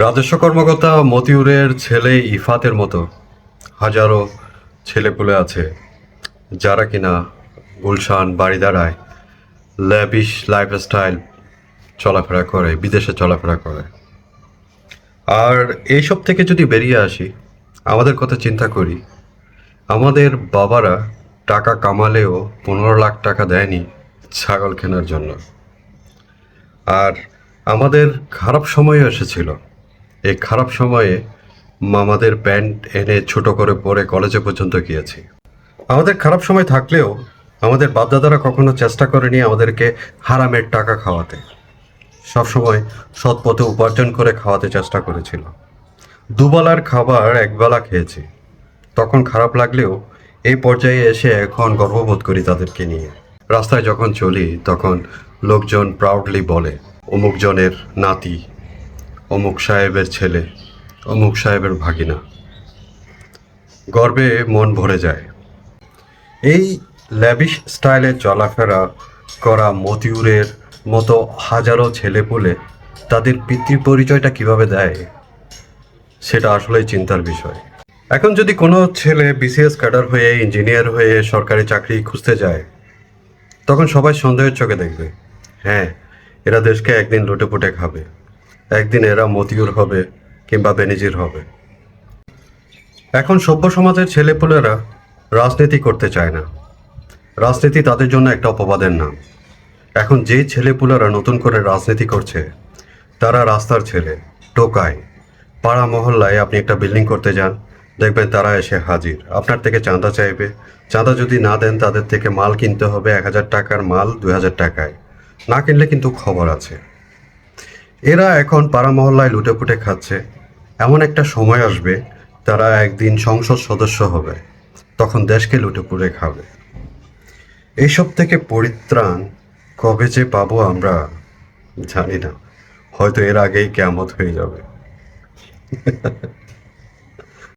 রাজস্ব কর্মকর্তা মতিউরের ছেলে ইফাতের মতো হাজারো ছেলেপুলে আছে যারা কিনা গুলশান বাড়িধারায় ল্যাবিশ লাইফস্টাইল চলাফেরা করে, বিদেশে চলাফেরা করে। আর এইসব থেকে যদি বেরিয়ে আসি, আমাদের কথা চিন্তা করি, আমাদের বাবারা টাকা কামালেও 15 লাখ টাকা দেয়নি ছাগল কেনার জন্য। আর আমাদের খারাপ সময়ও এসেছিল। এই খারাপ সময়ে মামাদের প্যান্ট এনে ছোট করে পরে কলেজে পর্যন্ত গিয়েছি। আমাদের খারাপ সময় থাকলেও আমাদের বাপদাদারা কখনো চেষ্টা করেনি আমাদেরকে হারামের টাকা খাওয়াতে। সবসময় সৎ পথে উপার্জন করে খাওয়াতে চেষ্টা করেছিল। দুবেলার খাবার একবেলা খেয়েছি, তখন খারাপ লাগলেও এই পর্যায়ে এসে এখন গর্ববোধ করি তাদেরকে নিয়ে। রাস্তায় যখন চলি তখন লোকজন প্রাউডলি বলে, অমুক জনের নাতি, অমুক সাহেবের ছেলে, অমুক সাহেবের ভাগিনা। গর্বে মন ভরে যায়। এই ল্যাবিশ স্টাইলে চলাফেরা করা মতিউরের মতো হাজারো ছেলেপুলে তাদের পিতৃ পরিচয়টা কিভাবে দেয়, সেটা আসলেই চিন্তার বিষয়। এখন যদি কোনো ছেলে বিসিএস ক্যাডার হয়ে, ইঞ্জিনিয়ার হয়ে সরকারি চাকরি খুঁজতে যায়, তখন সবাই সন্দেহের চোখে দেখবে। হ্যাঁ, এরা দেশকে একদিন লুটেপুটে খাবে, একদিন এরা মতিউর হবে কিংবা বেনিজির হবে। এখন সভ্য সমাজের ছেলেপুলেরা রাজনীতি করতে চায় না। রাজনীতি তাদের জন্য একটা অপবাদের নাম। এখন যে ছেলেপুলেরা নতুন করে রাজনীতি করছে, তারা রাস্তার ছেলে, টোকায়। পাড়া মহল্লায় আপনি একটা বিল্ডিং করতে যান, দেখবেন তারা এসে হাজির, আপনার থেকে চাঁদা চাইবে। চাঁদা যদি না দেন, তাদের থেকে মাল কিনতে হবে 1000 টাকার মাল 2000 টাকায়। না কিনলে কিন্তু খবর আছে। এরা এখন পাড়া মহল্লায় লুটেপুটে খাচ্ছে। এমন একটা সময় আসবে, তারা একদিন সংসদ সদস্য হবে, তখন দেশকে লুটেপুটে খাবে। এইসব থেকে পরিত্রাণ কবে যে পাবো আমরা জানি না। হয়তো এর আগেই কিয়ামত হয়ে যাবে।